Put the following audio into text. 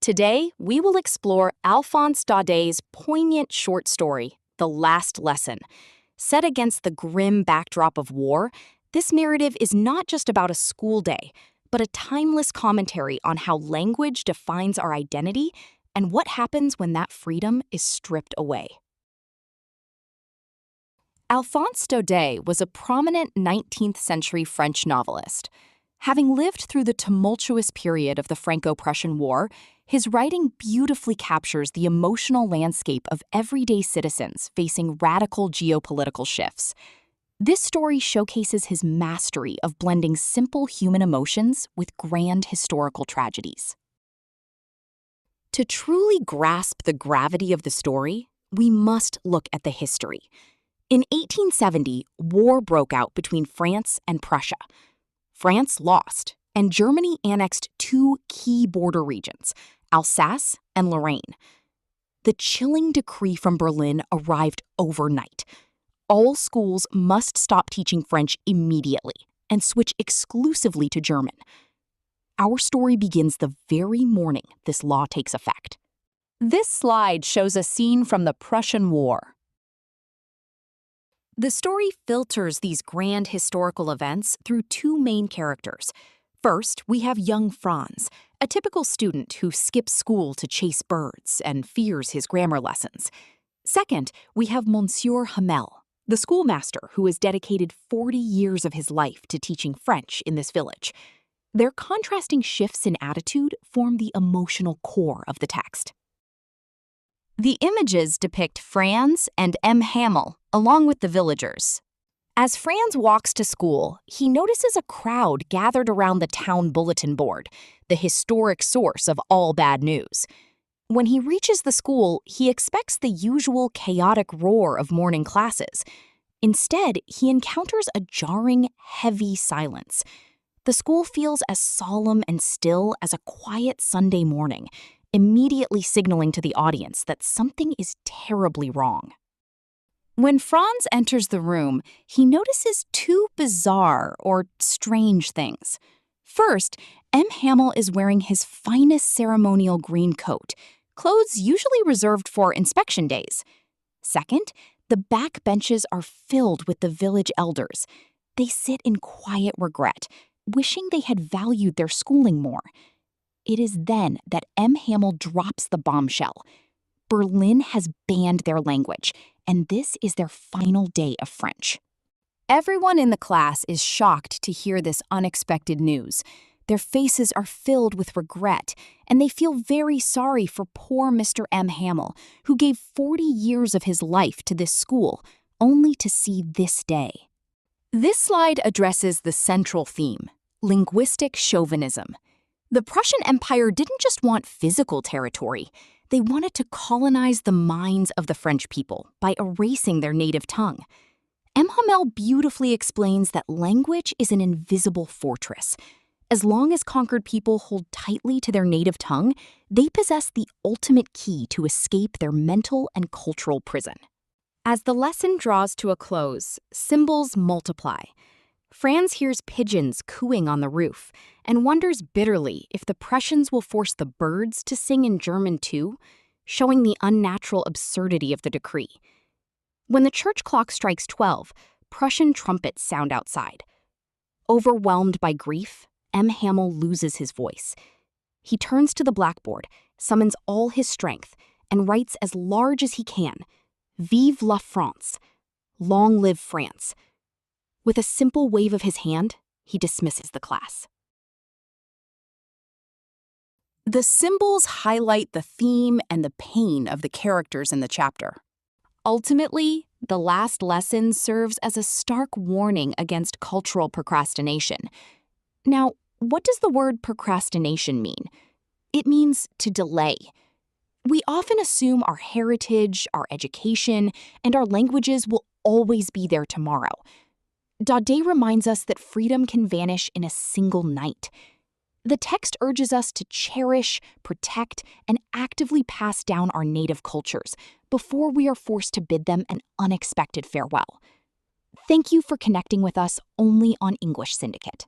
Today, we will explore Alphonse Daudet's poignant short story, The Last Lesson. Set against the grim backdrop of war, this narrative is not just about a school day, but a timeless commentary on how language defines our identity and what happens when that freedom is stripped away. Alphonse Daudet was a prominent 19th-century French novelist. Having lived through the tumultuous period of the Franco-Prussian War, his writing beautifully captures the emotional landscape of everyday citizens facing radical geopolitical shifts. This story showcases his mastery of blending simple human emotions with grand historical tragedies. To truly grasp the gravity of the story, we must look at the history. In 1870, war broke out between France and Prussia. France lost, and Germany annexed two key border regions, Alsace and Lorraine. The chilling decree from Berlin arrived overnight. All schools must stop teaching French immediately and switch exclusively to German. Our story begins the very morning this law takes effect. This slide shows a scene from the Prussian War. The story filters these grand historical events through two main characters. First, we have young Franz, a typical student who skips school to chase birds and fears his grammar lessons. Second, we have Monsieur Hamel, the schoolmaster who has dedicated 40 years of his life to teaching French in this village. Their contrasting shifts in attitude form the emotional core of the text. The images depict Franz and M. Hamel, along with the villagers. As Franz walks to school, he notices a crowd gathered around the town bulletin board, the historic source of all bad news. When he reaches the school, he expects the usual chaotic roar of morning classes. Instead, he encounters a jarring, heavy silence. The school feels as solemn and still as a quiet Sunday morning, immediately signaling to the audience that something is terribly wrong. When Franz enters the room, he notices two bizarre or strange things. First, M. Hamel is wearing his finest ceremonial green coat, clothes usually reserved for inspection days. Second, the back benches are filled with the village elders. They sit in quiet regret, wishing they had valued their schooling more. It is then that M. Hamel drops the bombshell. Berlin has banned their language, and this is their final day of French. Everyone in the class is shocked to hear this unexpected news. Their faces are filled with regret, and they feel very sorry for poor Mr. M. Hamel, who gave 40 years of his life to this school, only to see this day. This slide addresses the central theme, linguistic chauvinism. The Prussian Empire didn't just want physical territory. They wanted to colonize the minds of the French people by erasing their native tongue. M. Hamel beautifully explains that language is an invisible fortress. As long as conquered people hold tightly to their native tongue, they possess the ultimate key to escape their mental and cultural prison. As the lesson draws to a close, symbols multiply. Franz hears pigeons cooing on the roof and wonders bitterly if the Prussians will force the birds to sing in German too, showing the unnatural absurdity of the decree. When the church clock strikes 12, Prussian trumpets sound outside. Overwhelmed by grief, M. Hamel loses his voice. He turns to the blackboard, summons all his strength, and writes as large as he can, "Vive la France! Long live France!" With a simple wave of his hand, he dismisses the class. The symbols highlight the theme and the pain of the characters in the chapter. Ultimately, the last lesson serves as a stark warning against cultural procrastination. Now, what does the word procrastination mean? It means to delay. We often assume our heritage, our education, and our languages will always be there tomorrow. Daudet reminds us that freedom can vanish in a single night. The text urges us to cherish, protect, and actively pass down our native cultures before we are forced to bid them an unexpected farewell. Thank you for connecting with us only on English Syndicate.